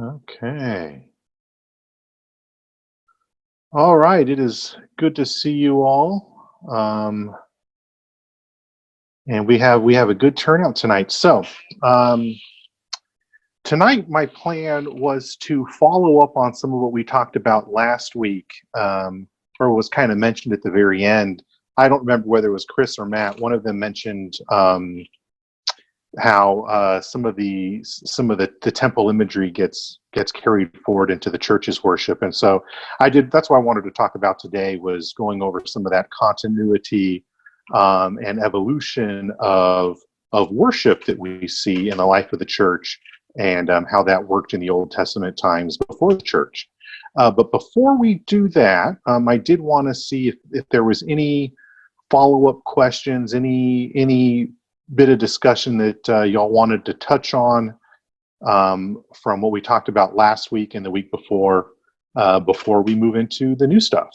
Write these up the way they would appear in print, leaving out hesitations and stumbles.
Okay. All right. It is good to see you all. And we have a good turnout tonight. So, um, tonight my plan was to follow up on some of what we talked about last week, or was kind of mentioned at the very end. I don't remember whether it was Chris or Matt. One of them mentioned how some of the temple imagery gets carried forward into the church's worship, and so I did. That's what I wanted to talk about today, was going over some of that continuity and evolution of worship that we see in the life of the church, and how that worked in the Old Testament times before the church. But before we do that, I did want to see if there was any follow-up questions, any bit of discussion that y'all wanted to touch on from what we talked about last week and the week before we move into the new stuff.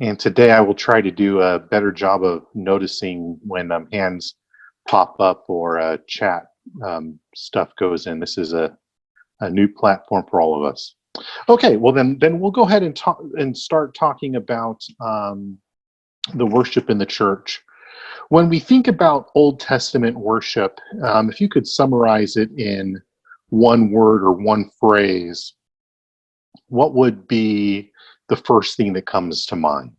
And today I will try to do a better job of noticing when hands pop up or chat stuff goes in. This is a new platform for all of us. Okay, well then we'll go ahead and talk and start talking about the worship in the church. When we think about Old Testament worship, if you could summarize it in one word or one phrase, what would be the first thing that comes to mind?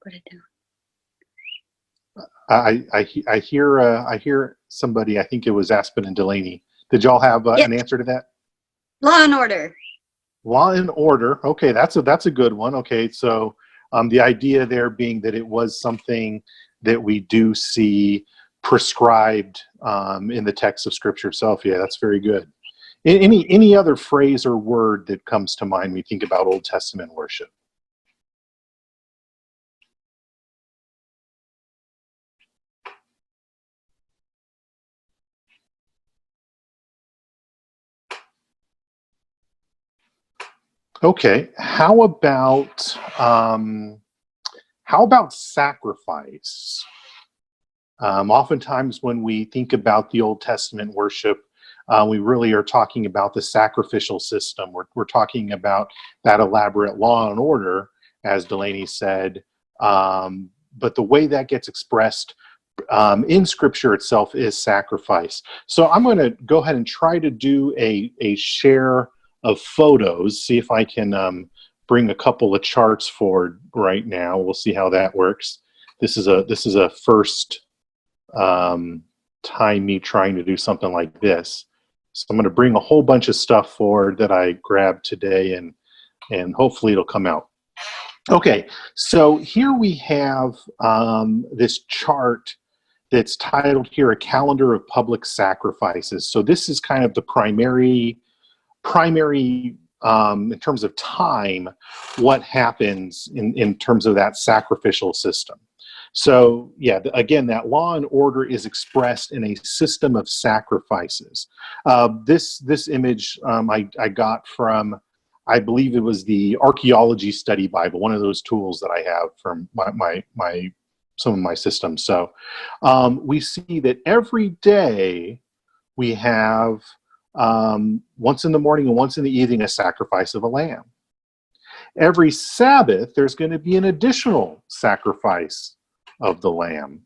Put it down. I hear somebody. I think it was Aspen and Delaney. Did y'all have an answer to that? Law and order. Law and order. Okay, that's a good one. Okay, so the idea there being that it was something that we do see prescribed in the text of Scripture itself. Yeah, that's very good. Any other phrase or word that comes to mind when you think about Old Testament worship? Okay, how about sacrifice? Oftentimes, when we think about the Old Testament worship, we really are talking about the sacrificial system. We're talking about that elaborate law and order, as Delaney said. But the way that gets expressed in Scripture itself is sacrifice. So I'm going to go ahead and try to do a share of photos, see if I can bring a couple of charts forward right now. We'll see how that works. This is a first time me trying to do something like this. So I'm going to bring a whole bunch of stuff forward that I grabbed today, and hopefully it'll come out. Okay, so here we have this chart that's titled here, A Calendar of Public Sacrifices. So this is kind of the primary in terms of time, what happens in terms of that sacrificial system. So yeah, again, that law and order is expressed in a system of sacrifices. This image I got from, I believe it was the Archaeology Study Bible, one of those tools that I have from my some of my systems. So we see that every day we have once in the morning and once in the evening a sacrifice of a lamb. Every Sabbath there's going to be an additional sacrifice of the lamb.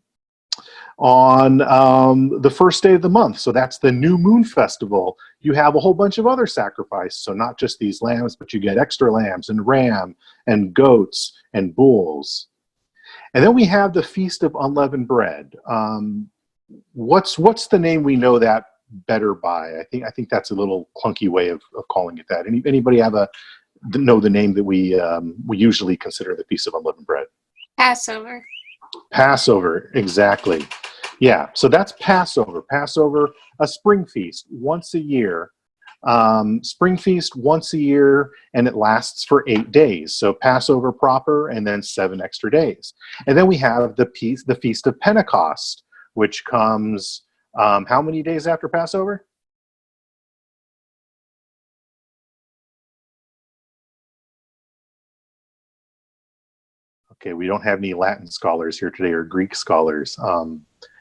On the first day of the month, so that's the new moon festival, you have a whole bunch of other sacrifices. So not just these lambs, but you get extra lambs and ram and goats and bulls. And then we have the Feast of Unleavened Bread. What's the name we know that better by? I think that's a little clunky way of calling it that. Anybody know the name that we usually consider the Feast of Unleavened Bread? Passover. Passover, exactly. Yeah, so that's Passover. Passover, a spring feast once a year. Spring feast once a year, and it lasts for 8 days. So Passover proper, and then 7 extra days. And then we have the Feast of Pentecost, which comes how many days after Passover? Okay, we don't have any Latin scholars here today or Greek scholars.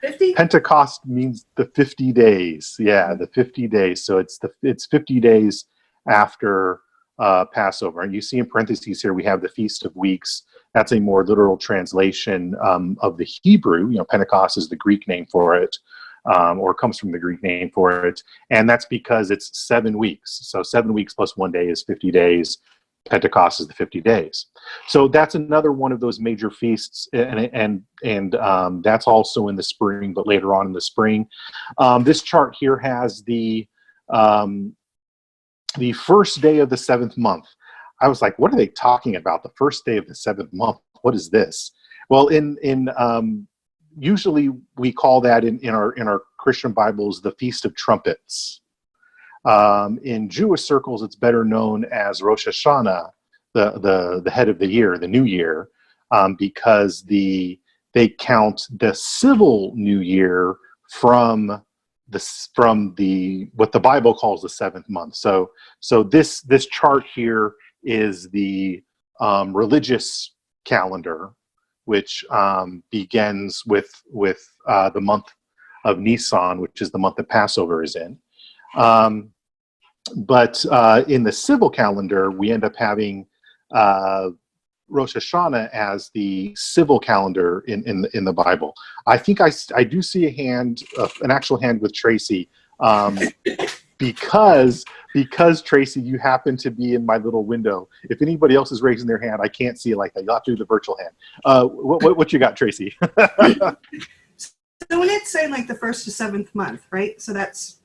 50? Pentecost means the 50 days. Yeah, the 50 days. So it's 50 days after Passover. And you see in parentheses here, we have the Feast of Weeks. That's a more literal translation of the Hebrew. Pentecost is the Greek name for it, or comes from the Greek name for it. And that's because it's 7 weeks. So 7 weeks plus 1 day is 50 days. Pentecost is the 50 days. So that's another one of those major feasts, and that's also in the spring, but later on in the spring. This chart here has the first day of the 7th month. I was like, what are they talking about? The first day of the 7th month? What is this? Well, usually we call that in our Christian Bibles the Feast of Trumpets. In Jewish circles, it's better known as Rosh Hashanah, the head of the year, the new year, because they count the civil new year from what the Bible calls the 7th month. So this chart here is the religious calendar, which begins with the month of Nisan, which is the month that Passover is in. But in the civil calendar, we end up having Rosh Hashanah as the civil calendar in the Bible. I think I do see a hand, an actual hand with Tracy, because Tracy, you happen to be in my little window. If anybody else is raising their hand, I can't see it like that. You'll have to do the virtual hand. What you got, Tracy? So when it's saying like the 1st to 7th month, right? So that's,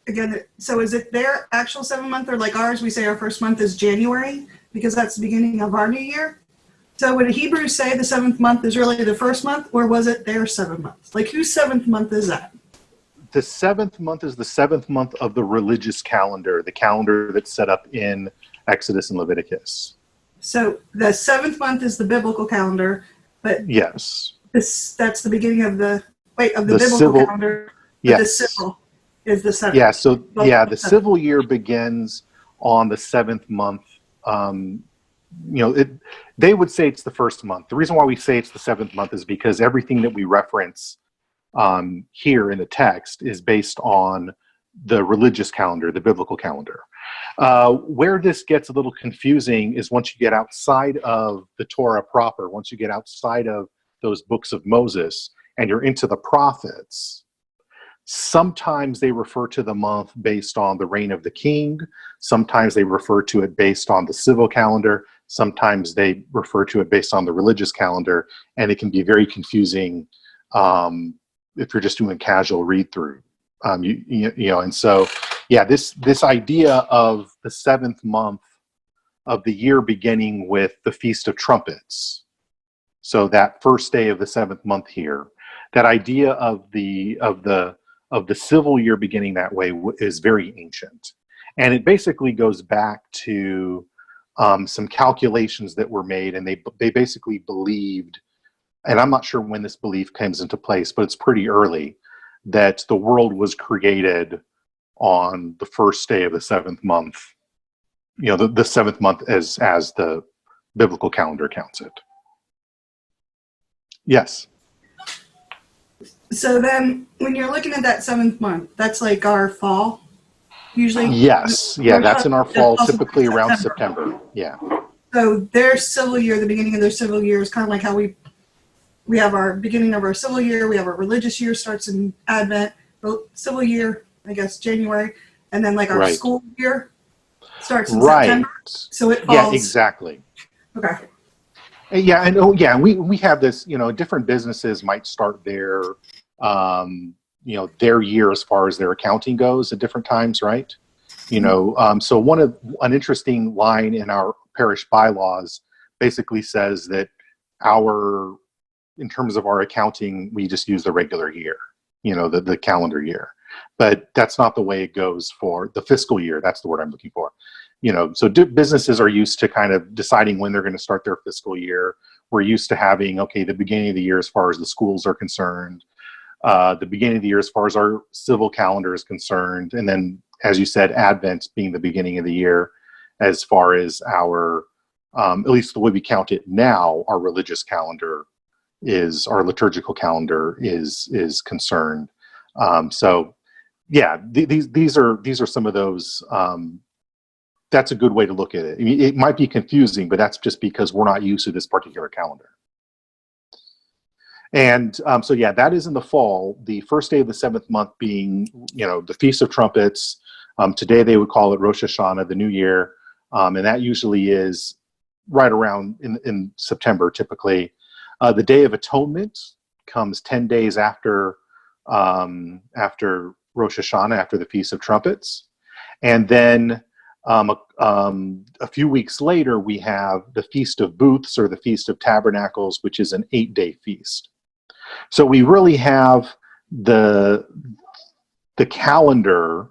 again, so is it their actual 7th month, or like ours, we say our first month is January because that's the beginning of our new year? So would Hebrews say the 7th month is really the first month, or was it their 7th month? Like whose 7th month is that? The 7th month is the 7th month of the religious calendar, the calendar that's set up in Exodus and Leviticus. So the 7th month is the biblical calendar, but yes, that's the beginning of the biblical civil calendar. Yes. The civil is the 7th. Yeah, so the civil year begins on the 7th month. They would say it's the first month. The reason why we say it's the 7th month is because everything that we reference here in the text is based on the religious calendar, the biblical calendar. Where this gets a little confusing is once you get outside of the Torah proper, once you get outside of those books of Moses and you're into the prophets. Sometimes they refer to the month based on the reign of the king. Sometimes they refer to it based on the civil calendar. Sometimes they refer to it based on the religious calendar. And it can be very confusing if you're just doing casual read through. And so, this idea of the 7th month of the year beginning with the Feast of Trumpets. So that first day of the 7th month here, that idea of the civil year beginning that way is very ancient. And it basically goes back to some calculations that were made, and they basically believed, and I'm not sure when this belief comes into place, but it's pretty early, that the world was created on the first day of the 7th month, the 7th month as the biblical calendar counts it. Yes. So then when you're looking at that 7th month, that's like our fall, usually? Yes. Yeah, that's in our fall, typically around September. Yeah. So their civil year, the beginning of their civil year is kind of like how we have our beginning of our civil year, we have our religious year starts in Advent, civil year, I guess, January, and then like our school year starts in September. So it falls. Yeah, exactly. Okay. Yeah, and we have this, different businesses might start their year as far as their accounting goes at different times, right? So an interesting line in our parish bylaws basically says that in terms of our accounting, we just use the regular year, the calendar year. But that's not the way it goes for the fiscal year. That's the word I'm looking for. So businesses are used to kind of deciding when they're going to start their fiscal year. We're used to having, the beginning of the year as far as the schools are concerned, the beginning of the year as far as our civil calendar is concerned, and then, as you said, Advent being the beginning of the year as far as our at least the way we count it now, our religious calendar our liturgical calendar is concerned. So yeah, these are some of those. That's a good way to look at it. I mean, it might be confusing, but that's just because we're not used to this particular calendar. And so yeah, that is in the fall. The first day of the 7th month being, the Feast of Trumpets. Today they would call it Rosh Hashanah, the New Year, and that usually is right around in September, typically. The Day of Atonement comes 10 days after Rosh Hashanah, after the Feast of Trumpets, and then a few weeks later we have the Feast of Booths, or the Feast of Tabernacles, which is an 8-day feast. So we really have the calendar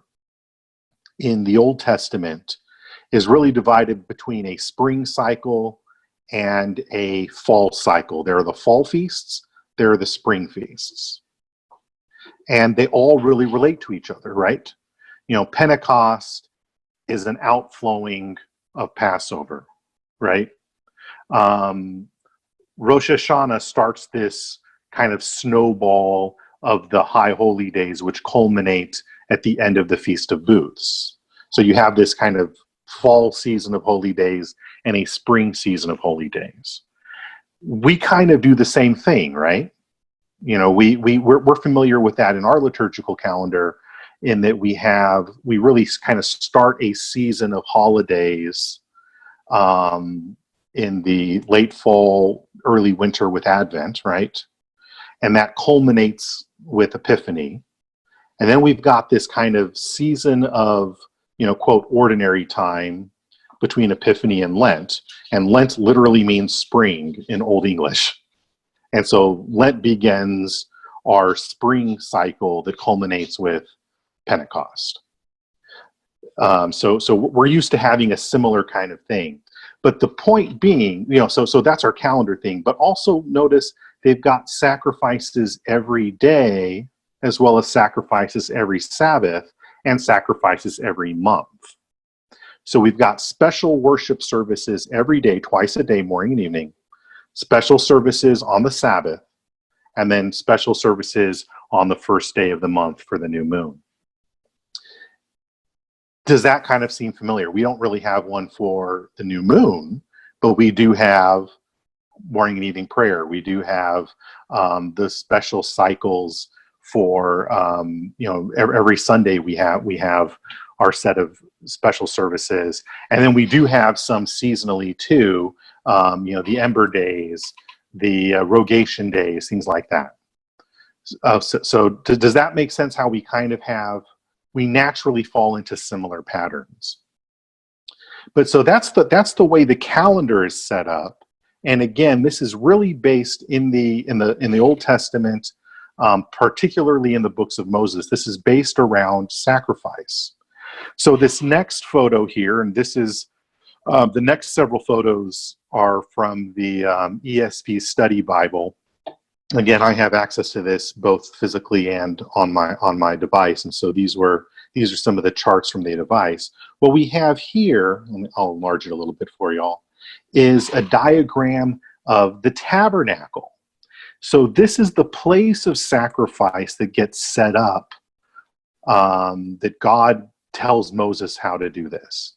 in the Old Testament is really divided between a spring cycle and a fall cycle. There are the fall feasts, there are the spring feasts. And they all really relate to each other, right? Pentecost is an outflowing of Passover, right? Rosh Hashanah starts this kind of snowball of the high holy days, which culminate at the end of the Feast of Booths. So you have this kind of fall season of holy days and a spring season of holy days. We kind of do the same thing, right? We're familiar with that in our liturgical calendar, in that we really kind of start a season of holidays in the late fall, early winter with Advent, right? And that culminates with Epiphany. And then we've got this kind of season of, quote, ordinary time between Epiphany and Lent. And Lent literally means spring in Old English. And so Lent begins our spring cycle that culminates with Pentecost. So we're used to having a similar kind of thing. But the point being, so that's our calendar thing. But also notice they've got sacrifices every day, as well as sacrifices every Sabbath, and sacrifices every month. So we've got special worship services every day, twice a day, morning and evening, special services on the Sabbath, and then special services on the first day of the month for the new moon. Does that kind of seem familiar? We don't really have one for the new moon, but we do have morning and evening prayer. We do have the special cycles for every Sunday we have our set of special services, and then we do have some seasonally too. The Ember Days, the Rogation Days, things like that. So does that make sense? How we kind of we naturally fall into similar patterns. But so that's the way the calendar is set up. And again, this is really based in the Old Testament, particularly in the books of Moses. This is based around sacrifice. So this next photo here, and this is the next several photos are from the ESV Study Bible. Again, I have access to this both physically and on my device, and so these are some of the charts from the device. What we have here, and I'll enlarge it a little bit for y'all, is a diagram of the tabernacle. So this is the place of sacrifice that gets set up, that God tells Moses how to do this.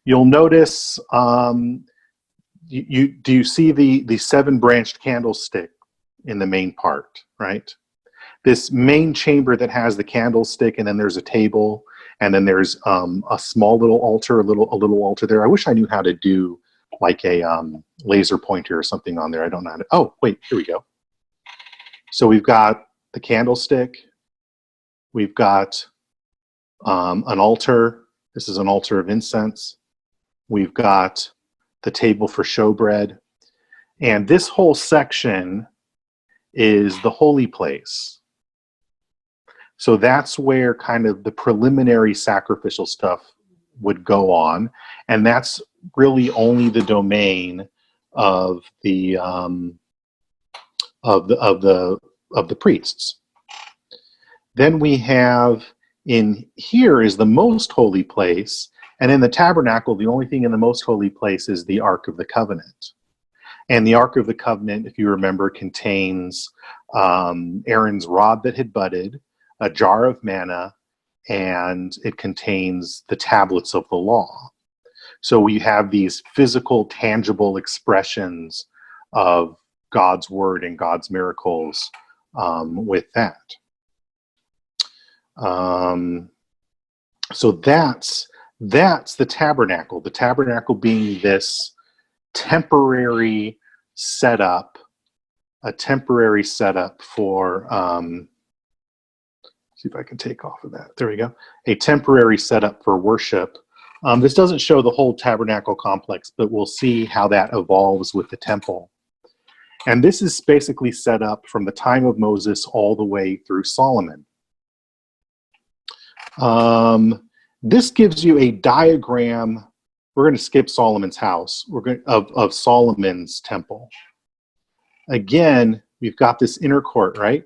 You'll notice, do you see the 7-branched candlestick in the main part, right? This main chamber that has the candlestick, and then there's a table, and then there's a small little altar, a little altar there. I wish I knew how to do like a laser pointer or something on there. I don't know how to. Oh, wait, here we go. So we've got the candlestick. We've got an altar. This is an altar of incense. We've got the table for showbread. And this whole section is the holy place. So that's where kind of the preliminary sacrificial stuff would go on. And that's really only the domain of the priests. Then we have in here is the most holy place, And in the tabernacle, the only thing in the most holy place is the Ark of the Covenant. And the Ark of the Covenant, if you remember, contains Aaron's rod that had budded, a jar of manna, and it contains the tablets of the law. So we have these physical, tangible expressions of God's word and God's miracles with that. So that's the tabernacle. The tabernacle being this temporary setup, a temporary setup for, see if I can take off of that. There we go. A temporary setup for worship. This doesn't show the whole tabernacle complex, but we'll see how that evolves with the temple. And this is basically set up from the time of Moses all the way through Solomon. This gives you a diagram. We're going to skip Solomon's house. We're going of Solomon's temple. Again, we've got this inner court, right?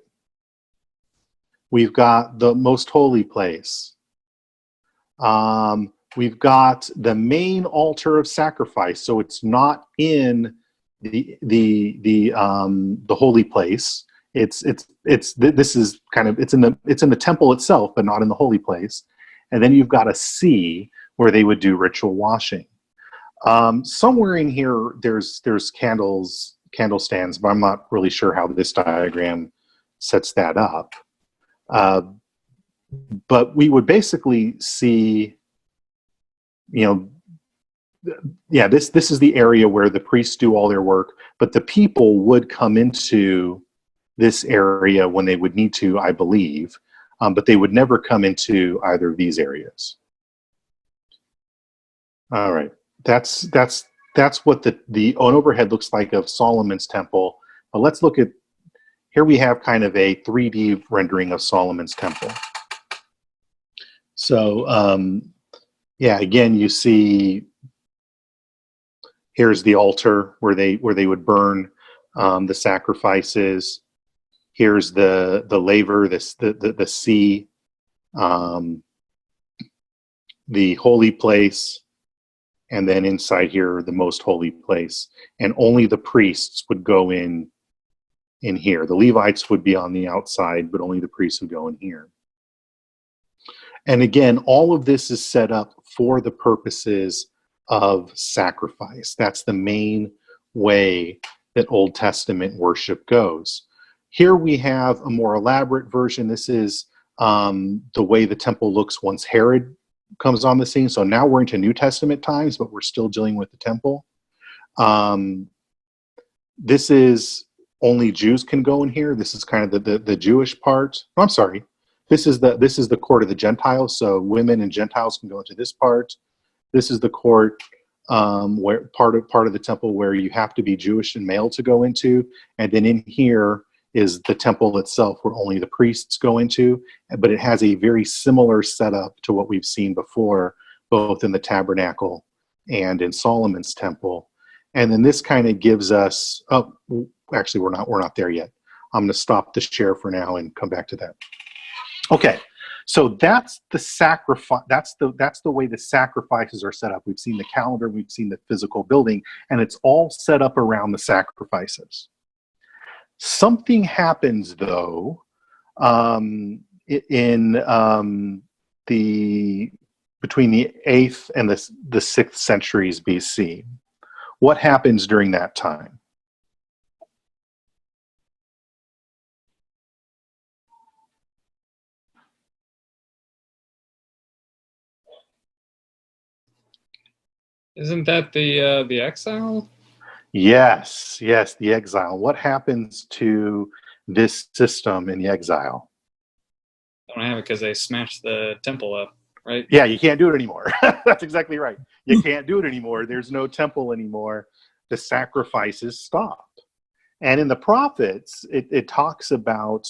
We've got the most holy place. We've got the main altar of sacrifice, so it's not in the holy place. This is kind of it's in the temple itself, but not in the holy place. And then you've got a sea where they would do ritual washing. Somewhere in here, there's candle stands, but I'm not really sure how this diagram sets that up. But we would basically see, this is the area where the priests do all their work, but the people would come into this area when they would need to, I believe, but they would never come into either of these areas. All right, that's what the overhead looks like of Solomon's temple. But let's look at, here we have kind of a 3D rendering of Solomon's temple. So, again, you see, here's the altar where they would burn the sacrifices. Here's the laver, the sea, the holy place, and then inside here, the most holy place. And only the priests would go in here. The Levites would be on the outside, but only the priests would go in here. And again, all of this is set up for the purposes of sacrifice. That's the main way that Old Testament worship goes. Here we have a more elaborate version. This is the way the temple looks once Herod comes on the scene. So now we're into New Testament times, but we're still dealing with the temple. This is only Jews can go in here. This is kind of the Jewish part. Oh, I'm sorry. This is the court of the Gentiles. So women and Gentiles can go into this part. This is the court where part of the temple where you have to be Jewish and male to go into. And then in here is the temple itself where only the priests go into. But it has a very similar setup to what we've seen before, both in the tabernacle and in Solomon's temple. And then this kind of gives us, actually we're not there yet. I'm going to stop the share for now and come back to that. Okay, so that's the sacrifice. That's the way the sacrifices are set up. We've seen the calendar, we've seen the physical building, and it's all set up around the sacrifices. Something happens though between the 8th and the 6th centuries BC. What happens during that time? Isn't that the exile? Yes, the exile. What happens to this system in the exile? I don't have it because they smashed the temple up, right? Yeah, you can't do it anymore. That's exactly right. You can't do it anymore. There's no temple anymore. The sacrifices stop. And in the prophets, it talks about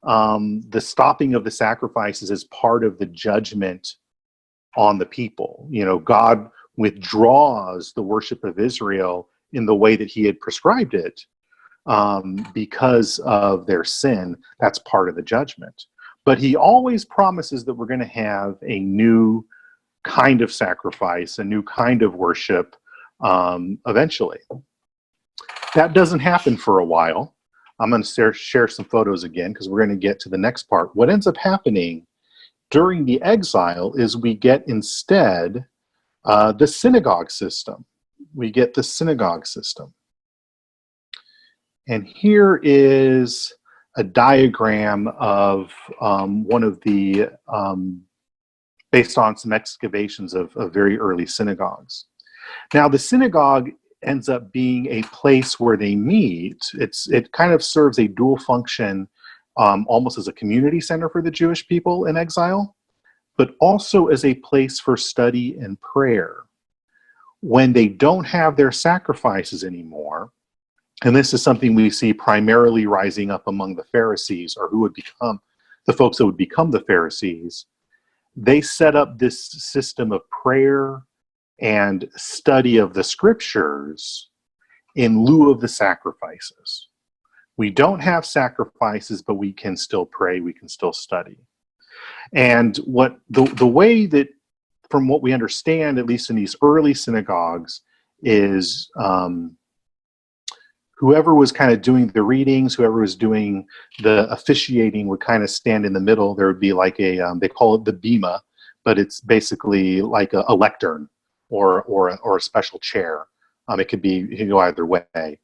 the stopping of the sacrifices as part of the judgment on the people. God withdraws the worship of Israel in the way that he had prescribed it because of their sin. That's part of the judgment. But he always promises that we're going to have a new kind of sacrifice, a new kind of worship eventually. That doesn't happen for a while. I'm going to share some photos again because we're going to get to the next part. What ends up happening during the exile is we get instead the synagogue system. We get the synagogue system. And here is a diagram of one of the, based on some excavations of very early synagogues. Now, the synagogue ends up being a place where they meet. It kind of serves a dual function, almost as a community center for the Jewish people in exile, but also as a place for study and prayer. When they don't have their sacrifices anymore, and this is something we see primarily rising up among the Pharisees, or who would become the folks that would become the Pharisees, they set up this system of prayer and study of the scriptures in lieu of the sacrifices. We don't have sacrifices, but we can still pray, we can still study. And what the way that, from what we understand, at least in these early synagogues, is whoever was kind of doing the readings, whoever was doing the officiating would kind of stand in the middle. There would be like a, they call it the bima, but it's basically like a lectern or a special chair. It could go either way,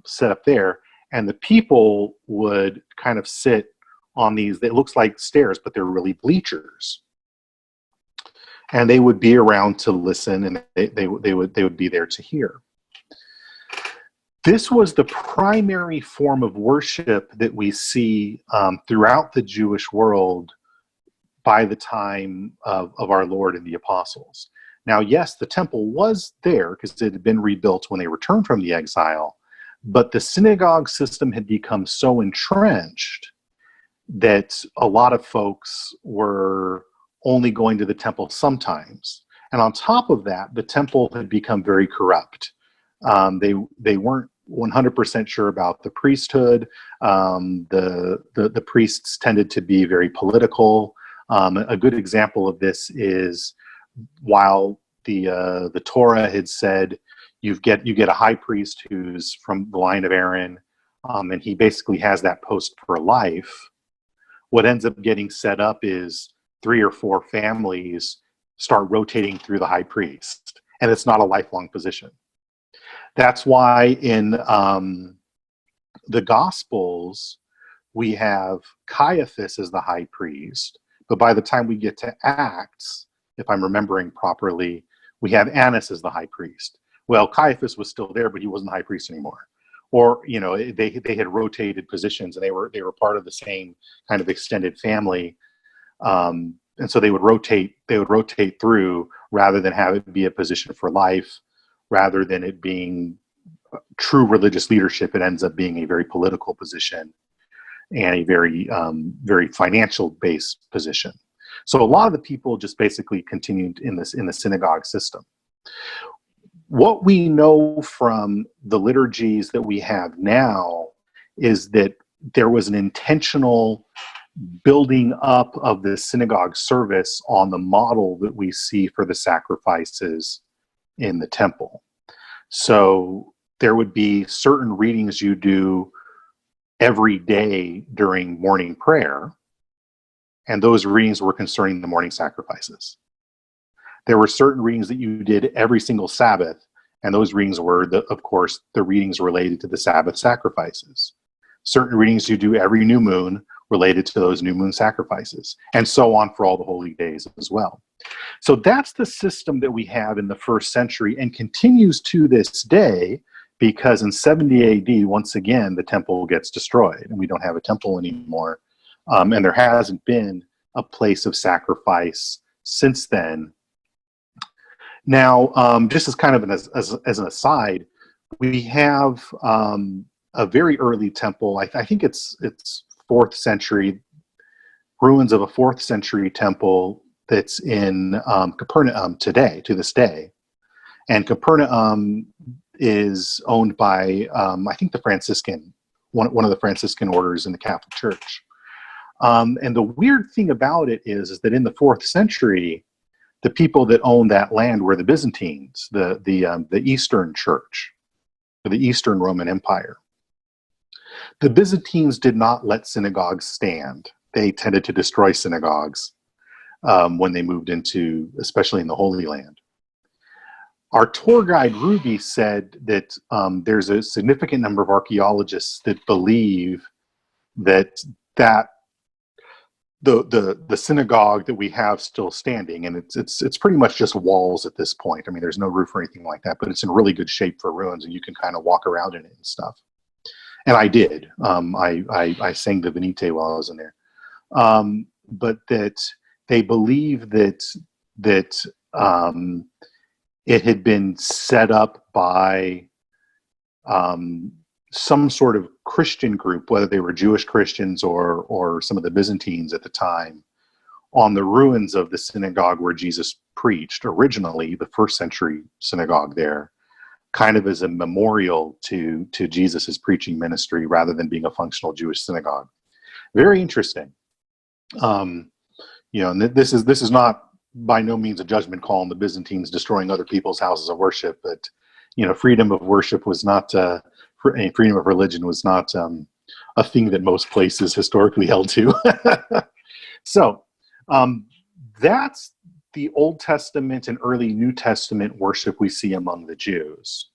set up there. And the people would kind of sit on these, it looks like stairs, but they're really bleachers. And they would be around to listen, and they would be there to hear. This was the primary form of worship that we see throughout the Jewish world by the time of our Lord and the apostles. Now, yes, the temple was there because it had been rebuilt when they returned from the exile, but the synagogue system had become so entrenched that a lot of folks were only going to the temple sometimes. And on top of that, the temple had become very corrupt. They weren't 100% sure about the priesthood. The priests tended to be very political. A good example of this is while the Torah had said you get a high priest who's from the line of Aaron, and he basically has that post for life. What ends up getting set up is 3 or 4 families start rotating through the high priest, and it's not a lifelong position. That's why in the Gospels, we have Caiaphas as the high priest, but by the time we get to Acts, if I'm remembering properly, we have Annas as the high priest. Well, Caiaphas was still there, but he wasn't high priest anymore. Or, they had rotated positions, and they were part of the same kind of extended family. And so they would rotate through rather than have it be a position for life. Rather than it being true religious leadership, it ends up being a very political position and a very, very financial-based position. So a lot of the people just basically continued in the synagogue system. What we know from the liturgies that we have now is that there was an intentional building up of the synagogue service on the model that we see for the sacrifices in the temple. So there would be certain readings you do every day during morning prayer, and those readings were concerning the morning sacrifices. There were certain readings that you did every single Sabbath, and those readings were, of course, the readings related to the Sabbath sacrifices. Certain readings you do every new moon related to those new moon sacrifices, and so on for all the holy days as well. So that's the system that we have in the first century and continues to this day, because in 70 AD, once again, the temple gets destroyed and we don't have a temple anymore. And there hasn't been a place of sacrifice since then. Now, just as kind of as an aside, we have a very early temple. I think it's 4th century, ruins of a 4th century temple that's in Capernaum today, to this day. And Capernaum is owned by, I think, the Franciscan, one of the Franciscan orders in the Catholic Church. And the weird thing about it is that in the 4th century, The people that owned that land were the Byzantines, the Eastern Church, the Eastern Roman Empire. The Byzantines did not let synagogues stand. They tended to destroy synagogues when they moved into, especially in the Holy Land. Our tour guide, Ruby, said that there's a significant number of archaeologists that believe that the synagogue that we have still standing, and it's pretty much just walls at this point. I mean, there's no roof or anything like that, but it's in really good shape for ruins, and you can kind of walk around in it and stuff. And I did. I sang the Venite while I was in there. But that they believe that it had been set up by some sort of Christian group, whether they were Jewish Christians or some of the Byzantines at the time, on the ruins of the synagogue where Jesus preached originally, the first century synagogue there, kind of as a memorial to Jesus's preaching ministry rather than being a functional Jewish synagogue. Very interesting. And this is not by no means a judgment call on the Byzantines destroying other people's houses of worship, but freedom of worship was not freedom of religion was not a thing that most places historically held to. So that's the Old Testament and early New Testament worship we see among the Jews.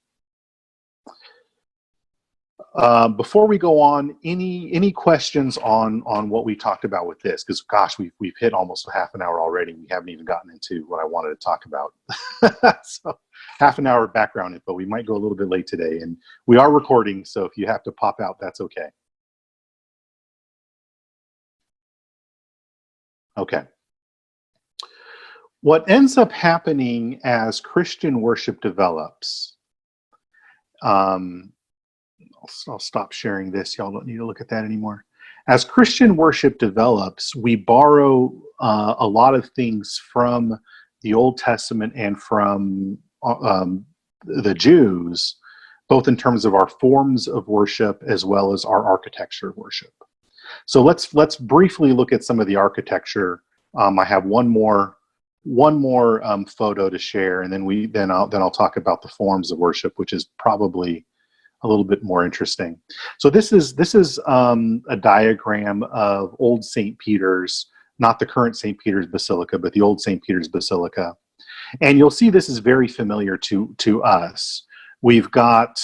Before we go on, any questions on what we talked about with this? Because gosh, we've hit almost a half an hour already. We haven't even gotten into what I wanted to talk about. So half an hour of background info. We might go a little bit late today, and we are recording, so if you have to pop out, that's okay. Okay. What ends up happening as Christian worship develops, I'll stop sharing this. Y'all don't need to look at that anymore. As Christian worship develops, we borrow a lot of things from the Old Testament and from the Jews, both in terms of our forms of worship as well as our architecture of worship. So let's briefly look at some of the architecture. I have one more photo to share, and then I'll talk about the forms of worship, which is probably a little bit more interesting. So this is a diagram of Old St. Peter's, not the current St. Peter's Basilica, but the old St. Peter's Basilica. And you'll see this is very familiar to us. We've got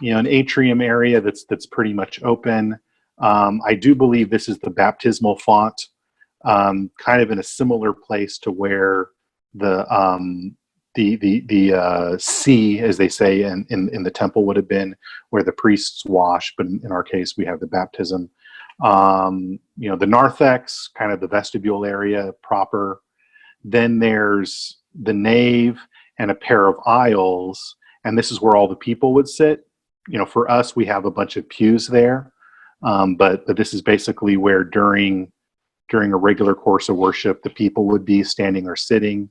an atrium area that's pretty much open. I do believe this is the baptismal font, kind of in a similar place to where the sea, as they say in the temple, would have been, where the priests wash, but in our case we have the baptism. The narthex, kind of the vestibule area proper. Then there's the nave and a pair of aisles, and this is where all the people would sit. For us, we have a bunch of pews there, but this is basically where during a regular course of worship the people would be standing or sitting.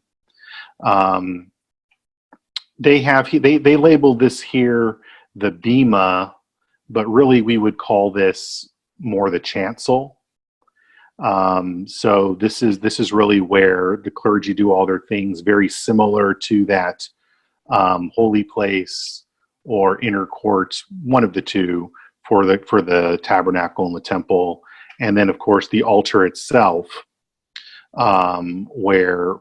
They label this here the bema, but really we would call this more the chancel. So this is really where the clergy do all their things, very similar to that holy place or inner court, one of the two, for the tabernacle and the temple, and then of course the altar itself, where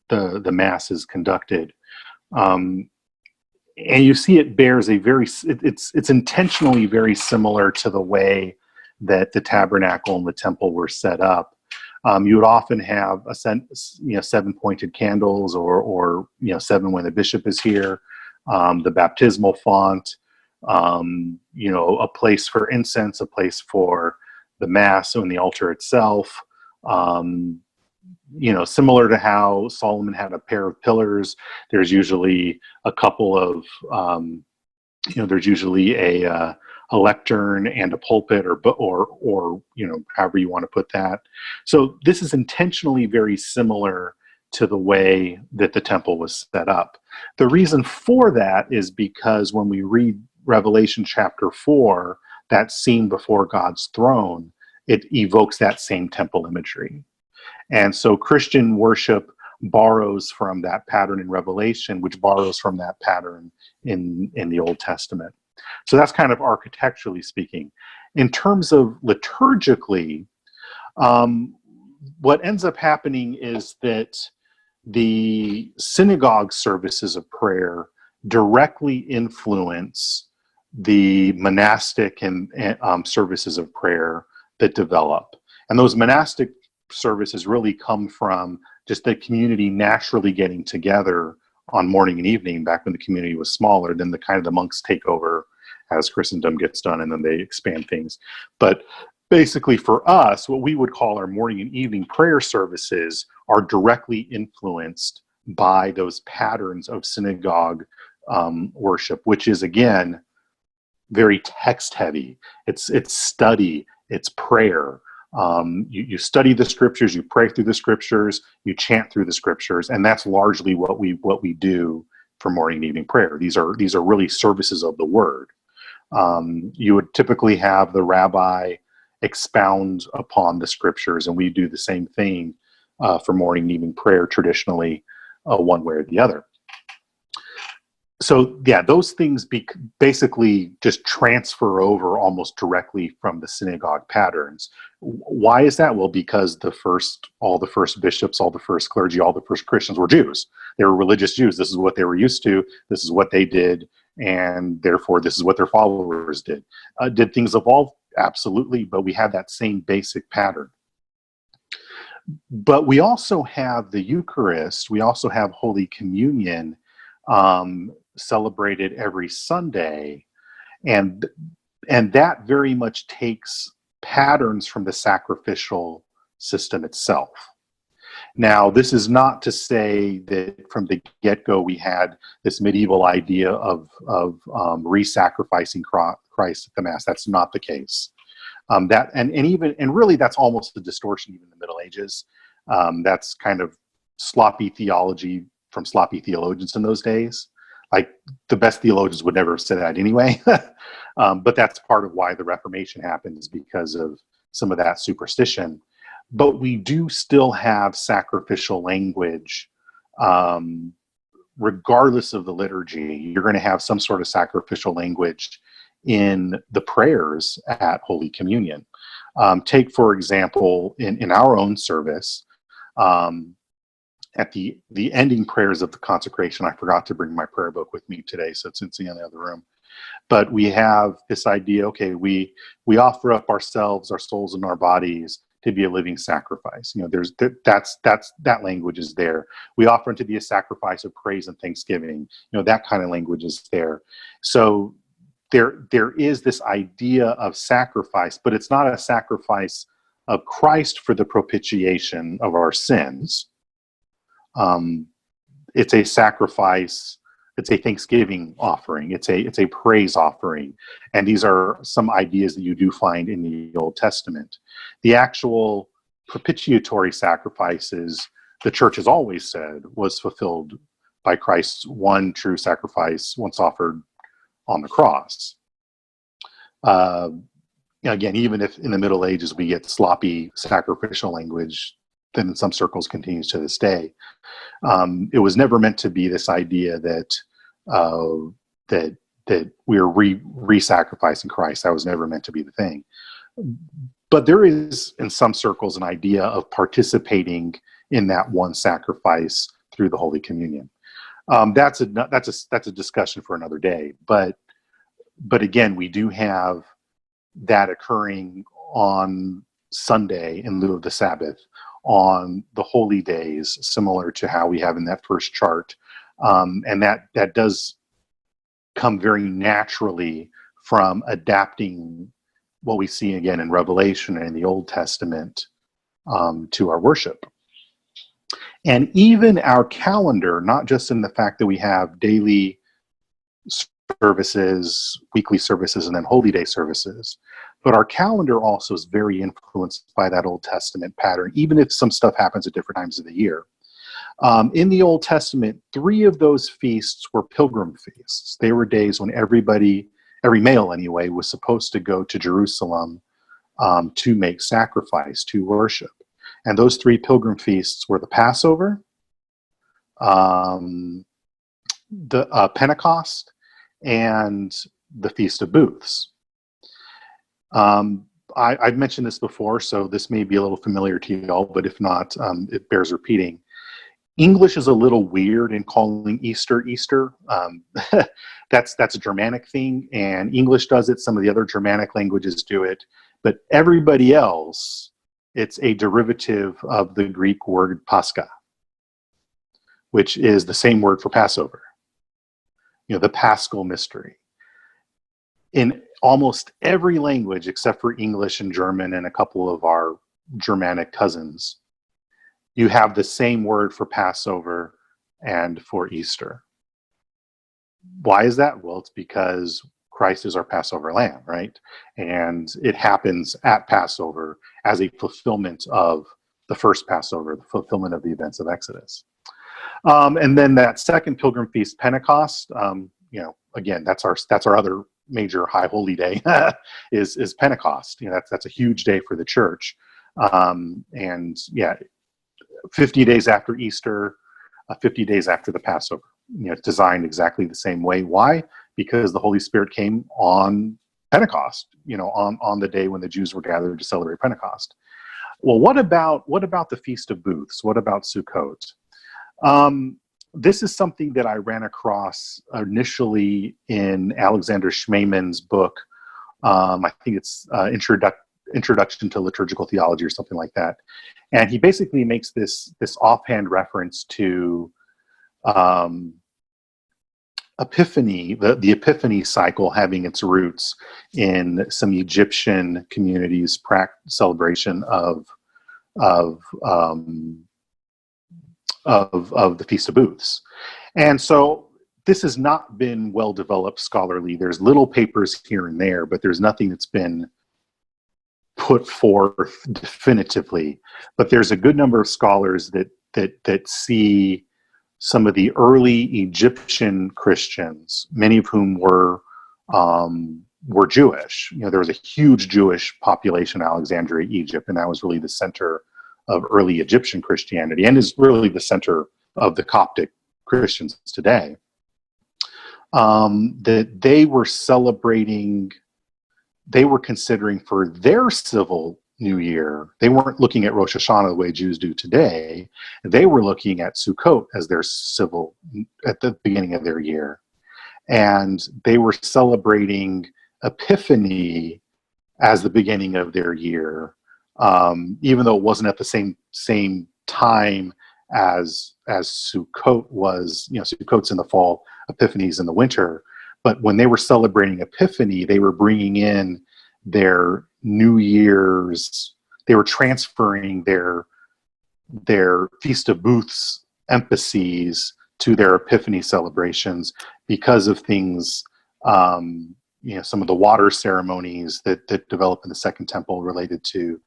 the mass is conducted. And you see it bears it's intentionally very similar to the way that the tabernacle and the temple were set up. You would often have seven pointed candles, or seven when the bishop is here, the baptismal font, a place for incense, a place for the mass and the altar itself. Similar to how Solomon had a pair of pillars, there's usually a couple of, there's usually a lectern and a pulpit, or however you want to put that. So this is intentionally very similar to the way that the temple was set up. The reason for that is because when we read Revelation chapter 4, that scene before God's throne, it evokes that same temple imagery. And so Christian worship borrows from that pattern in Revelation, which borrows from that pattern in the Old Testament. So that's kind of architecturally speaking. In terms of liturgically, what ends up happening is that the synagogue services of prayer directly influence the monastic and services of prayer that develop. And those monastic services really come from just the community naturally getting together on morning and evening back when the community was smaller. Then the kind of the monks take over as Christendom gets done, and then they expand things. But basically for us, what we would call our morning and evening prayer services are directly influenced by those patterns of synagogue worship, which is, again, very text heavy. It's study, it's prayer. You study the scriptures, you pray through the scriptures, you chant through the scriptures, and that's largely what we do for morning and evening prayer. These are really services of the word. You would typically have the rabbi expound upon the scriptures, and we do the same thing for morning and evening prayer traditionally, one way or the other. So yeah, those things basically just transfer over almost directly from the synagogue patterns. Why is that? Well, because all the first bishops, all the first clergy, all the first Christians were Jews. They were religious Jews. This is what they were used to. This is what they did, and therefore this is what their followers did. Did things evolve? Absolutely, but we have that same basic pattern. But we also have the Eucharist. We also have Holy Communion celebrated every Sunday, and that very much takes patterns from the sacrificial system itself. Now, this is not to say that from the get-go we had this medieval idea of re-sacrificing Christ at the Mass. That's not the case. Really, that's almost a distortion even in the Middle Ages. That's kind of sloppy theology from sloppy theologians in those days. Like, the best theologians would never have said that anyway. But that's part of why the Reformation happened, is because of some of that superstition. But we do still have sacrificial language. Regardless of the liturgy, you're going to have some sort of sacrificial language in the prayers at Holy Communion. Take, for example, in our own service, at the ending prayers of the consecration. I forgot to bring my prayer book with me today, so it's in the other room. But we have this idea, okay, we offer up ourselves, our souls, and our bodies to be a living sacrifice. That language is there. We offer them to be a sacrifice of praise and thanksgiving. That kind of language is there. So there is this idea of sacrifice, but it's not a sacrifice of Christ for the propitiation of our sins. It's a sacrifice. It's a thanksgiving offering. It's a praise offering. And these are some ideas that you do find in the Old Testament. The actual propitiatory sacrifices, the church has always said, was fulfilled by Christ's one true sacrifice once offered on the cross. Again, even if in the Middle Ages we get sloppy sacrificial language, then in some circles continues to this day. It was never meant to be this idea that we are re-sacrificing Christ. That was never meant to be the thing. But there is, in some circles, an idea of participating in that one sacrifice through the Holy Communion. That's a discussion for another day. But again, we do have that occurring on Sunday in lieu of the Sabbath, on the holy days, similar to how we have in that first chart. And that does come very naturally from adapting what we see again in Revelation and in the Old Testament to our worship. And even our calendar, not just in the fact that we have daily services, weekly services, and then holy day services, but our calendar also is very influenced by that Old Testament pattern, even if some stuff happens at different times of the year. In the Old Testament, 3 of those feasts were pilgrim feasts. They were days when every male anyway, was supposed to go to Jerusalem to make sacrifice, to worship. And those 3 pilgrim feasts were the Passover, the Pentecost, and the Feast of Booths. I've mentioned this before, so this may be a little familiar to you all, but if not, it bears repeating. English is a little weird in calling Easter Easter. That's a Germanic thing, and English does it. Some of the other Germanic languages do it, but everybody else, it's a derivative of the Greek word Pascha, which is the same word for Passover. The Paschal mystery. In almost every language except for English and German and a couple of our Germanic cousins, you have the same word for Passover and for Easter. Why is that? Well, it's because Christ is our Passover lamb, right? And it happens at Passover as a fulfillment of the first Passover, the fulfillment of the events of Exodus. And then that second pilgrim feast, Pentecost, again, that's our other major high holy day is Pentecost. That's a huge day for the church. 50 days after Easter, 50 days after the Passover. It's designed exactly the same way. Why? Because the Holy Spirit came on Pentecost, on the day when the Jews were gathered to celebrate Pentecost. Well, what about the Feast of Booths? What about Sukkot? This is something that I ran across initially in Alexander Schmemann's book. I think it's Introduction to Liturgical Theology or something like that. And he basically makes this offhand reference to Epiphany, the Epiphany cycle having its roots in some Egyptian communities' celebration of the Feast of Booths. And so this has not been well developed scholarly. There's little papers here and there, but there's nothing that's been put forth definitively. But there's a good number of scholars that see some of the early Egyptian Christians, many of whom were Jewish. There was a huge Jewish population in Alexandria, Egypt, and that was really the center of early Egyptian Christianity, and is really the center of the Coptic Christians today. That they were considering for their civil New Year, they weren't looking at Rosh Hashanah the way Jews do today. They were looking at Sukkot as their civil, at the beginning of their year. And they were celebrating Epiphany as the beginning of their year, even though it wasn't at the same time as Sukkot was. Sukkot's in the fall, Epiphany's in the winter. But when they were celebrating Epiphany, they were bringing in their New Year's, they were transferring their Feast of Booths emphases to their Epiphany celebrations because of things, some of the water ceremonies that developed in the Second Temple related to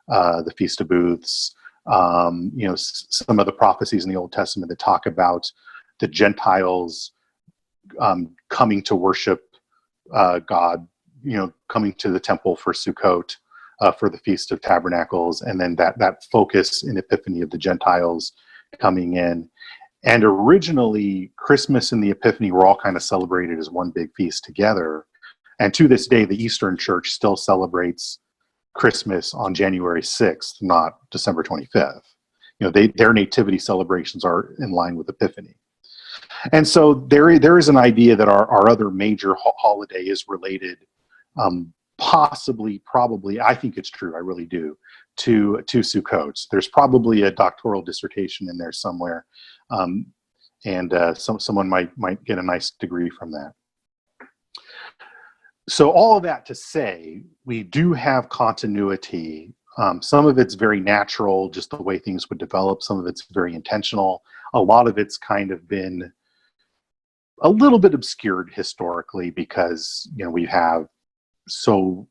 the Feast of Booths. Some of the prophecies in the Old Testament that talk about the Gentiles coming to worship God, coming to the temple for Sukkot, for the Feast of Tabernacles, and then that focus in Epiphany of the Gentiles coming in. And originally, Christmas and the Epiphany were all kind of celebrated as one big feast together. And to this day, the Eastern Church still celebrates Christmas on January 6th, not December 25th. Their nativity celebrations are in line with Epiphany. And so there is an idea that our other major holiday is related, possibly, probably, I think it's true, I really do, to Sukkot. There's probably a doctoral dissertation in there somewhere, and someone might get a nice degree from that. So all of that to say, we do have continuity. Some of it's very natural, just the way things would develop. Some of it's very intentional. A lot of it's kind of been a little bit obscured historically because we have so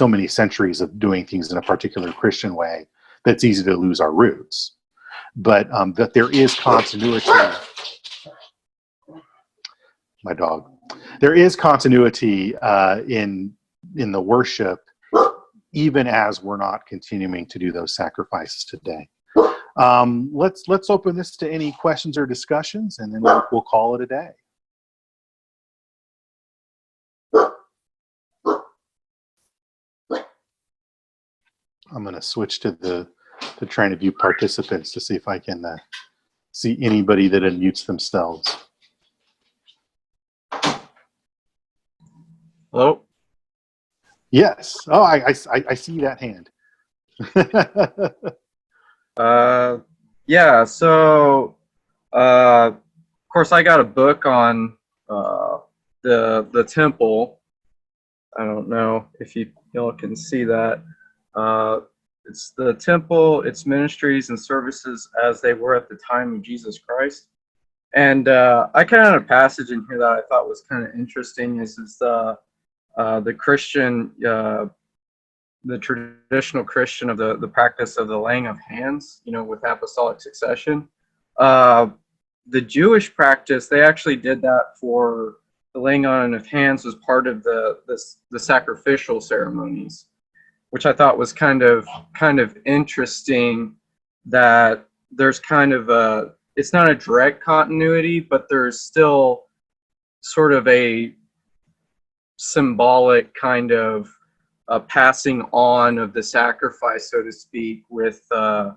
many centuries of doing things in a particular Christian way that it's easy to lose our roots. But that there is continuity. My dog. There is continuity in the worship, even as we're not continuing to do those sacrifices today. Let's open this to any questions or discussions, and then we'll call it a day. I'm going to switch to trying to view participants to see if I can see anybody that unmutes themselves. Hello? Yes. Oh, I see that hand. Yeah, so of course I got a book on the temple. I don't know if y'all can see that. It's the temple, its ministries and services as they were at the time of Jesus Christ. And I kind of had a passage in here that I thought was kind of interesting. Is the Christian, the traditional Christian of the practice of the laying of hands, with apostolic succession. The Jewish practice, they actually did that for the laying on of hands was part of the sacrificial ceremonies, which I thought was kind of interesting. That there's kind of it's not a direct continuity, but there's still sort of a symbolic kind of passing on of the sacrifice, so to speak, with that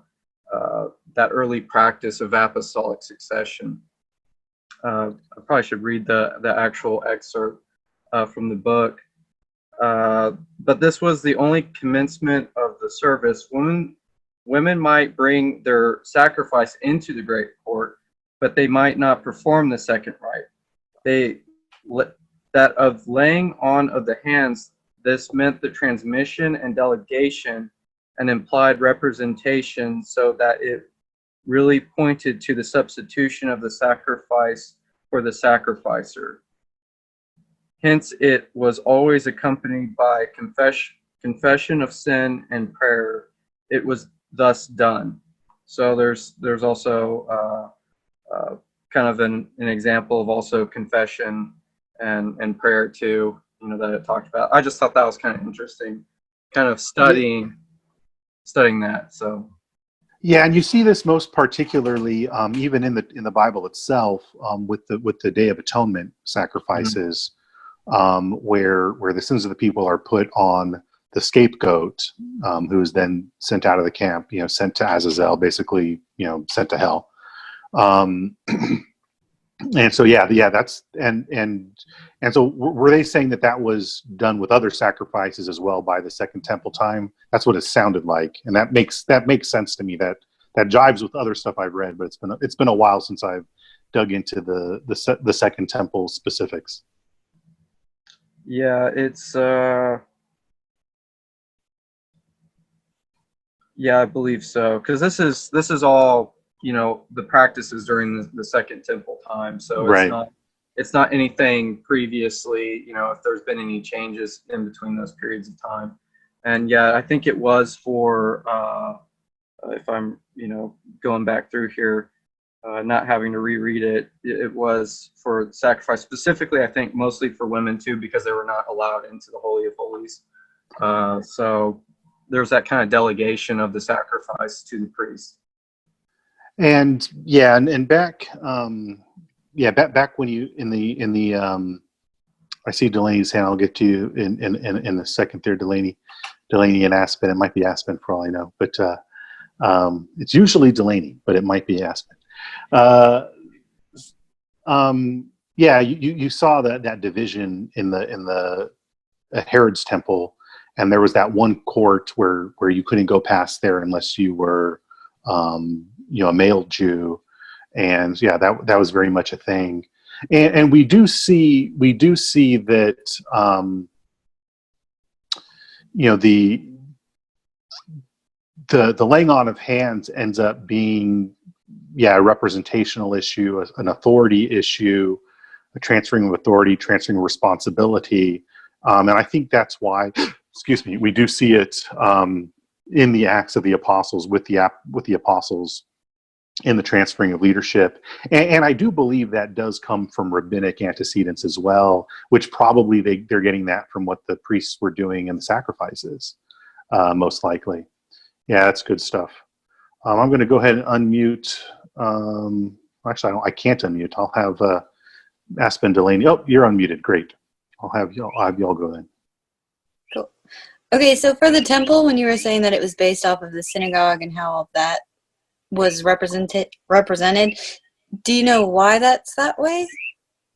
early practice of apostolic succession. I probably should read the actual excerpt from the book. But this was the only commencement of the service. Women might bring their sacrifice into the great court, but they might not perform the second rite. That of laying on of the hands, this meant the transmission and delegation and implied representation, so that it really pointed to the substitution of the sacrifice for the sacrificer. Hence, it was always accompanied by confession of sin and prayer. It was thus done. So there's also kind of an example of also confession and prayer too, that it talked about. I just thought that was kind of interesting, kind of studying that. So Yeah, and you see this most particularly even in the Bible itself, with the Day of Atonement sacrifices, where the sins of the people are put on the scapegoat, who is then sent out of the camp, sent to Azazel, basically, sent to hell. And so that's and so were they saying that was done with other sacrifices as well by the Second Temple time? That's what it sounded like, and that makes sense to me. That jives with other stuff I've read, but it's been a while since I've dug into the Second Temple specifics. Yeah, it's yeah, I believe so, because this is all the practices during the Second Temple time. So Right. It's not anything previously, if there's been any changes in between those periods of time. And yeah, I think it was for if I'm going back through here, not having to reread it, it was for sacrifice specifically. I think mostly for women too, because they were not allowed into the Holy of Holies. So there's that kind of delegation of the sacrifice to the priest. And yeah, and back back when you in the I see Delaney's hand. I'll get to you in a second there, Delaney and Aspen. It might be Aspen for all I know, but it's usually Delaney, but it might be Aspen. Yeah, you saw that division in the Herod's temple, and there was that one court where you couldn't go past there unless you were a male Jew, and yeah, that was very much a thing. And we do see that the laying on of hands ends up being a representational issue, an authority issue, a transferring of authority, transferring of responsibility, and I think that's why, we do see it in the Acts of the Apostles with the apostles in the transferring of leadership, and I do believe that does come from rabbinic antecedents as well, which probably they're getting that from what the priests were doing in the sacrifices, most likely. Yeah, that's good stuff. I'm going to go ahead and unmute. Actually, I can't unmute. I'll have Aspen Delaney. Oh, you're unmuted. Great. I'll have y'all go then. Cool. Okay, so for the temple, when you were saying that it was based off of the synagogue and how all that was represented, do you know why that's that way?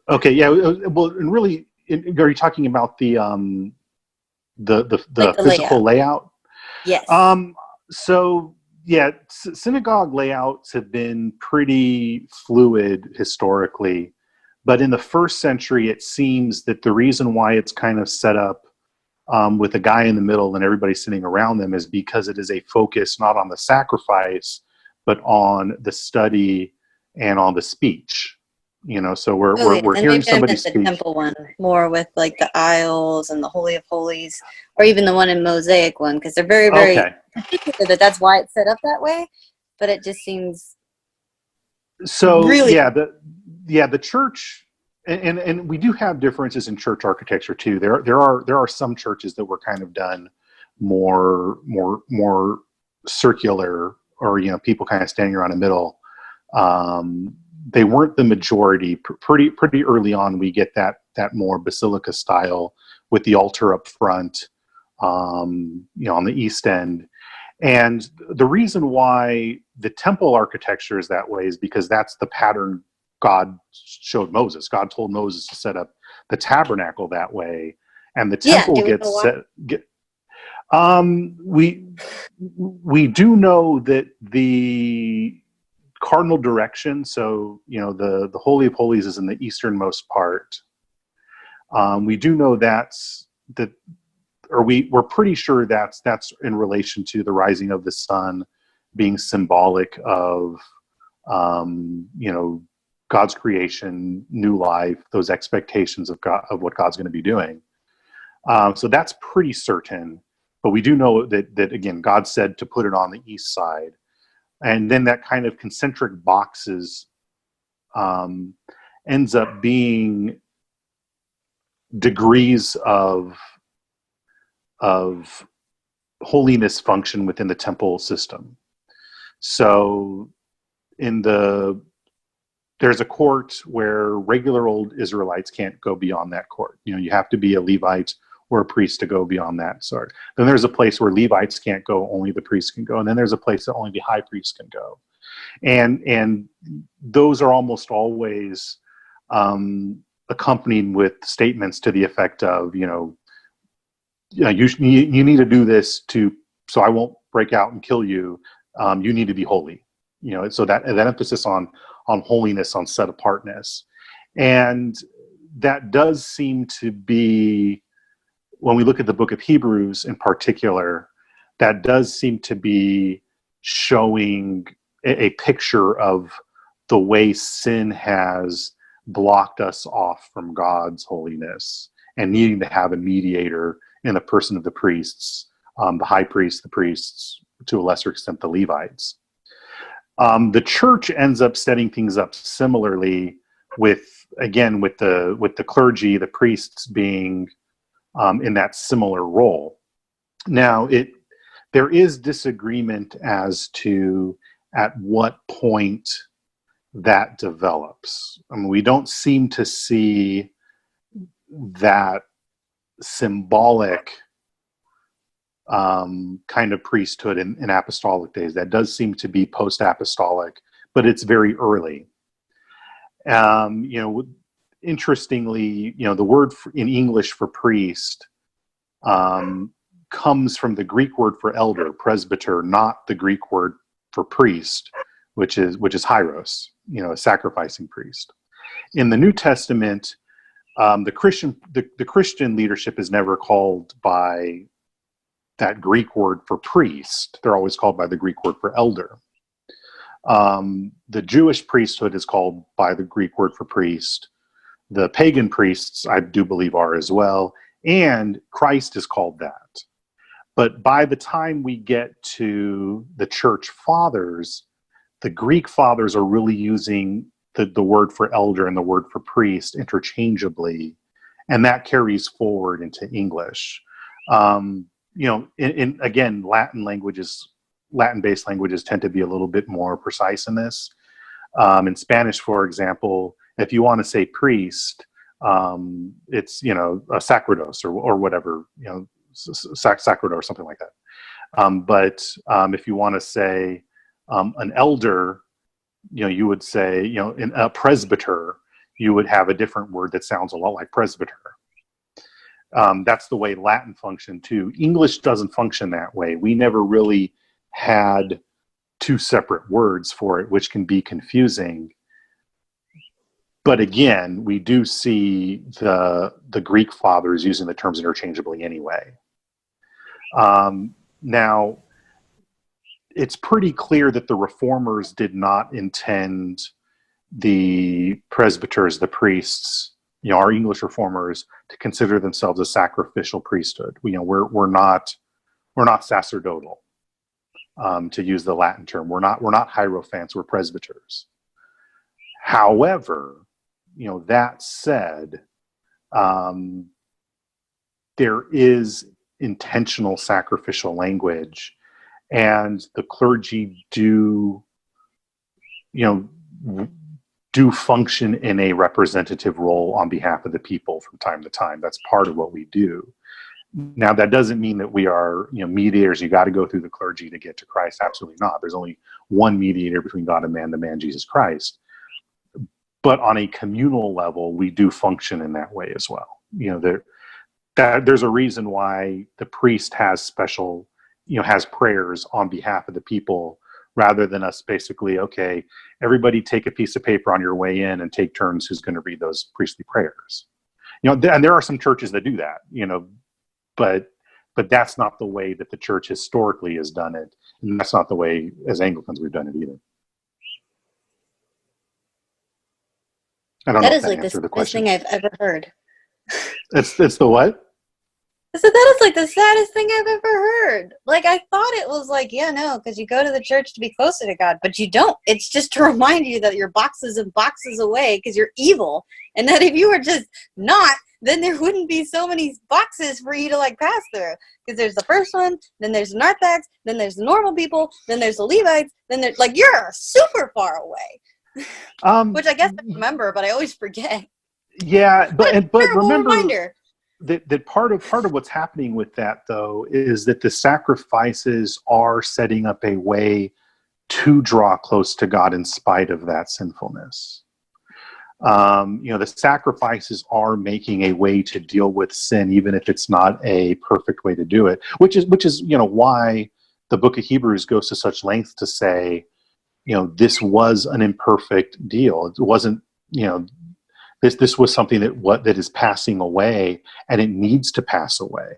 Okay, yeah. Well, and really, are you talking about the Like the physical layout? Yes. So yeah, synagogue layouts have been pretty fluid historically, but in the first century, it seems that the reason why it's kind of set up with a guy in the middle and everybody sitting around them is because it is a focus not on the sacrifice, but on the study and on the speech. You know, so we're And hearing maybe I somebody meant the speak. temple one more with like the aisles and the Holy of Holies, or even the one in Mosaic one, because they're very, very Okay. particular that's why it's set up that way. But it just seems So really the church, and we do have differences in church architecture too. There are some churches that were kind of done more circular, or you know, people kind of standing around the middle. They weren't the majority. Pretty early on, we get that more basilica style with the altar up front, you know, on the east end. And the reason why the temple architecture is that way is because that's the pattern God showed Moses. God told Moses to set up the tabernacle that way, and the temple do we know gets why? set. We do know that the cardinal direction, so you know, the Holy of Holies is in the easternmost part. We do know we're pretty sure that's in relation to the rising of the sun being symbolic of you know, God's creation, new life, those expectations of God, of what God's going to be doing. So that's pretty certain. But we do know that again, God said to put it on the east side. And then that kind of concentric boxes ends up being degrees of holiness function within the temple system. So there's a court where regular old Israelites can't go beyond that court. You know, you have to be a Levite or a priest to go beyond that sort. Then there's a place where Levites can't go, only the priest can go. And then there's a place that only the high priest can go. And those are almost always accompanied with statements to the effect of, you need to do this so I won't break out and kill you. You need to be holy. You know, so that emphasis on holiness, on set apartness. And that does seem to be, when we look at the book of Hebrews in particular, that does seem to be showing a picture of the way sin has blocked us off from God's holiness and needing to have a mediator in the person of the priests, the high priests, the priests, to a lesser extent, the Levites. The church ends up setting things up similarly with the clergy, the priests being in that similar role. Now, there is disagreement as to at what point that develops. I mean, we don't seem to see that symbolic kind of priesthood in apostolic days. That does seem to be post-apostolic, but it's very early. Interestingly, the word in English for priest comes from the Greek word for elder, presbyter, not the Greek word for priest, which is hieros, a sacrificing priest. In the New Testament, the Christian leadership is never called by that Greek word for priest. They're always called by the Greek word for elder. The Jewish priesthood is called by the Greek word for priest. The pagan priests, I do believe, are as well. And Christ is called that. But by the time we get to the church fathers, the Greek fathers are really using the word for elder and the word for priest interchangeably. And that carries forward into English. Again, Latin language is Latin-based languages tend to be a little bit more precise in this. In Spanish, for example, if you want to say priest, it's, you know, a sacerdos or whatever, you know, sacerdo or something like that. But if you want to say an elder, you know, you would say, you know, in a presbyter, you would have a different word that sounds a lot like presbyter. That's the way Latin functioned too. English doesn't function that way. We never really had two separate words for it, which can be confusing. But again, we do see the Greek fathers using the terms interchangeably anyway. Now, it's pretty clear that the reformers did not intend the presbyters, the priests, you know, our English reformers, to consider themselves a sacrificial priesthood. You know, we're not sacerdotal, to use the Latin term. We're not hierophants. We're presbyters. However, you know, that said, there is intentional sacrificial language, and the clergy do, you know, do function in a representative role on behalf of the people from time to time. That's part of what we do. Now, that doesn't mean that we are, you know, mediators. You got to go through the clergy to get to Christ. Absolutely not. There's only one mediator between God and man, the man Jesus Christ. But on a communal level, we do function in that way as well. You know, there's a reason why the priest has special, you know, has prayers on behalf of the people, rather than us basically, okay, everybody take a piece of paper on your way in and take turns who's going to read those priestly prayers. You know, and there are some churches that do that, you know, but that's not the way that the church historically has done it. And that's not the way as Anglicans we've done it either. I don't know That if is that like the answered the saddest question. thing I've ever heard. It's the what? So that is like the saddest thing I've ever heard. Like, I thought it was like, yeah, no, because you go to the church to be closer to God, but you don't. It's just to remind you that you're boxes and boxes away because you're evil, and that if you were just not, then there wouldn't be so many boxes for you to like pass through. Because there's the first one, then there's the Narthex, then there's the normal people, then there's the Levites, then there's like you're super far away. Which I guess I remember, but I always forget. Yeah, but Terrible remember reminder. that part of what's happening with that though is that the sacrifices are setting up a way to draw close to God in spite of that sinfulness. You know, the sacrifices are making a way to deal with sin, even if it's not a perfect way to do it. Which is you know why the Book of Hebrews goes to such length to say, you know, this was an imperfect deal. It wasn't, you know, this was something that is passing away, and it needs to pass away.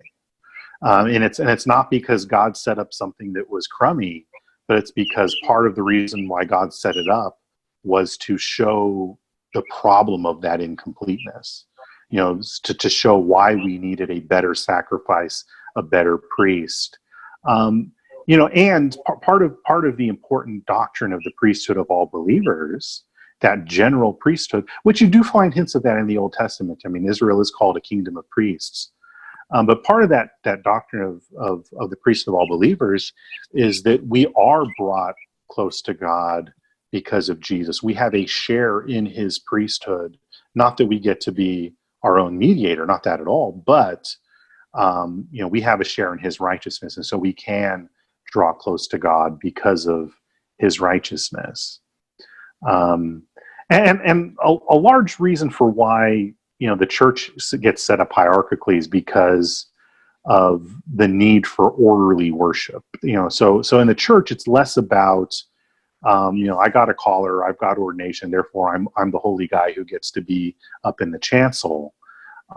And it's not because God set up something that was crummy, but it's because part of the reason why God set it up was to show the problem of that incompleteness. You know, to show why we needed a better sacrifice, a better priest. You know, and part of the important doctrine of the priesthood of all believers, that general priesthood, which you do find hints of that in the Old Testament. I mean, Israel is called a kingdom of priests. But part of that doctrine of the priesthood of all believers is that we are brought close to God because of Jesus. We have a share in his priesthood. Not that we get to be our own mediator, not that at all, but you know, we have a share in his righteousness, and so we can draw close to God because of his righteousness. And a large reason for why, you know, the church gets set up hierarchically is because of the need for orderly worship. You know, so in the church, it's less about, you know, I got a collar, I've got ordination, therefore I'm the holy guy who gets to be up in the chancel.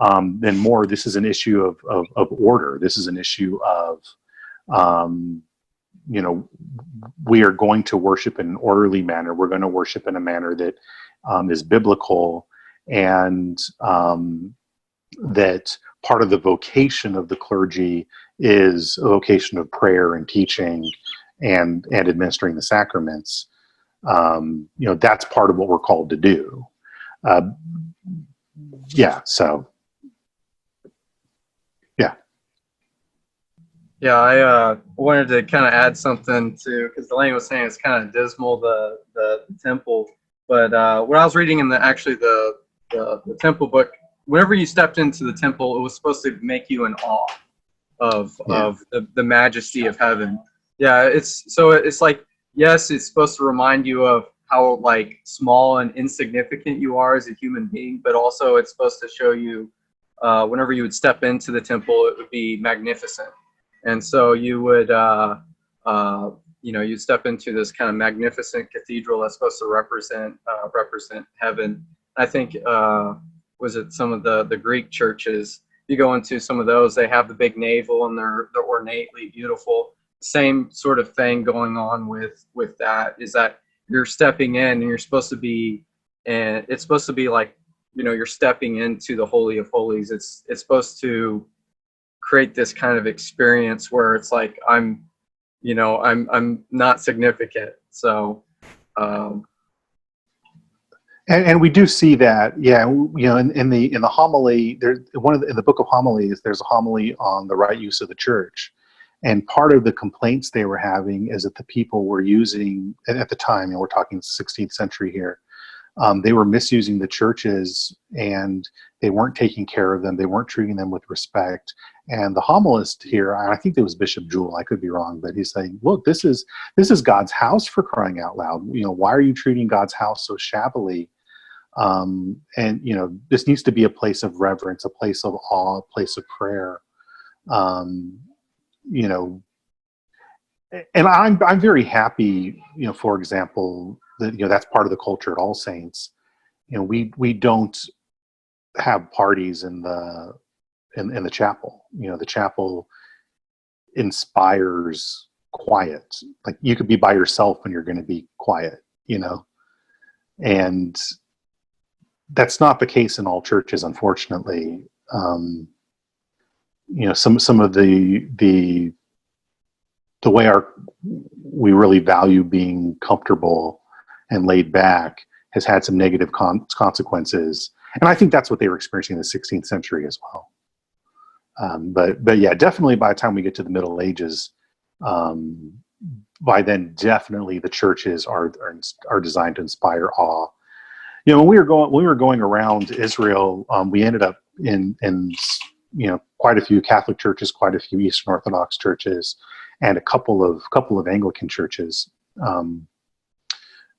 Then more, this is an issue of order. This is an issue of, you know, we are going to worship in an orderly manner. We're going to worship in a manner that is biblical, and that part of the vocation of the clergy is a vocation of prayer and teaching and administering the sacraments. You know, that's part of what we're called to do. Yeah, so. Yeah. Yeah, I wanted to kind of add something to, because Delaney was saying it's kind of dismal, the temple. But what I was reading in the temple book, whenever you stepped into the temple, it was supposed to make you in awe of the majesty of heaven. Yeah, it's like, yes, it's supposed to remind you of how like small and insignificant you are as a human being, but also it's supposed to show you whenever you would step into the temple, it would be magnificent. And so you would, you'd step into this kind of magnificent cathedral that's supposed to represent heaven. I think, was it some of the Greek churches? You go into some of those, they have the big navel and they're ornately beautiful. Same sort of thing going on with that, is that you're stepping in and you're supposed to be, and it's supposed to be like, you're stepping into the Holy of Holies. It's supposed to create this kind of experience where it's like I'm not significant. So, and we do see that, in the homily, there's in the book of homilies, there's a homily on the right use of the church, and part of the complaints they were having is that the people were using at the time, and we're talking 16th century here. They were misusing the churches, and they weren't taking care of them. They weren't treating them with respect. And the homilist here, I think it was Bishop Jewell, I could be wrong, but he's saying, look, this is God's house, for crying out loud. Why are you treating God's house so shabbily? And this needs to be a place of reverence, a place of awe, a place of prayer. And I'm very happy, for example, that that's part of the culture at All Saints. We don't have parties in the chapel. The chapel inspires quiet. Like, you could be by yourself when you're going to be quiet, and that's not the case in all churches, unfortunately. Some of the way we really value being comfortable and laid back has had some negative consequences. And I think that's what they were experiencing in the 16th century as well. But yeah, definitely by the time we get to the Middle Ages, by then definitely the churches are designed to inspire awe. When we were going around Israel, we ended up in quite a few Catholic churches, quite a few Eastern Orthodox churches, and a couple of Anglican churches,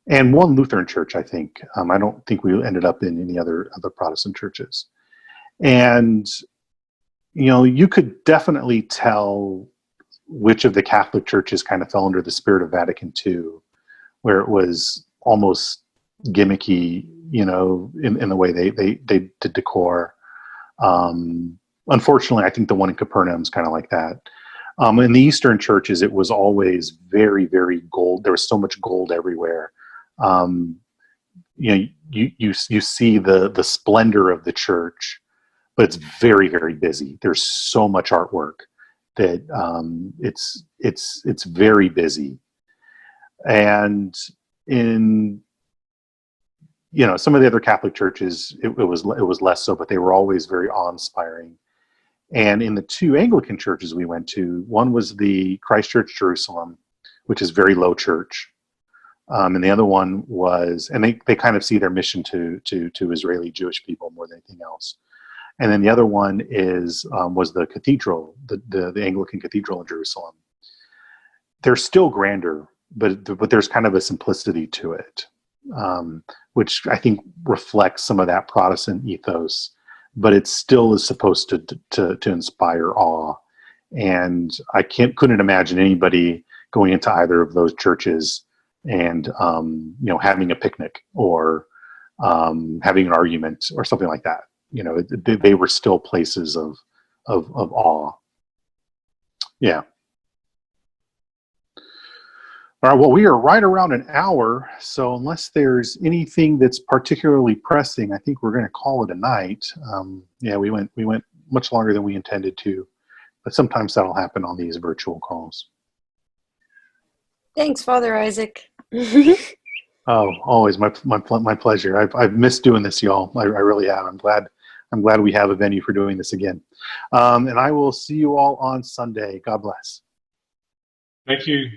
and one Lutheran church, I think. I don't think we ended up in any other Protestant churches. And you could definitely tell which of the Catholic churches kind of fell under the spirit of Vatican II, where it was almost gimmicky, in the way they did decor. Unfortunately, I think the one in Capernaum is kind of like that. In the Eastern churches, it was always very, very gold. There was so much gold everywhere. You see the splendor of the church, but it's very, very busy. There's so much artwork that it's very busy. And in some of the other Catholic churches, it was less so, but they were always very awe-inspiring. And in the two Anglican churches we went to, one was the Christ Church Jerusalem, which is very low church. And the other one was, and they kind of see their mission to Israeli Jewish people more than anything else. And then the other one was the cathedral, the Anglican Cathedral in Jerusalem. They're still grander, but there's kind of a simplicity to it, which I think reflects some of that Protestant ethos. But it still is supposed to inspire awe. And I couldn't imagine anybody going into either of those churches and having a picnic or having an argument or something like that. They were still places of awe. Yeah. All right, well, we are right around an hour, so unless there's anything that's particularly pressing, I think we're going to call it a night. We went much longer than we intended to, but sometimes that'll happen on these virtual calls. Thanks, Father Isaac. Oh, always my pleasure. I've missed doing this, y'all. I really have. I'm glad we have a venue for doing this again. And I will see you all on Sunday. God bless. Thank you.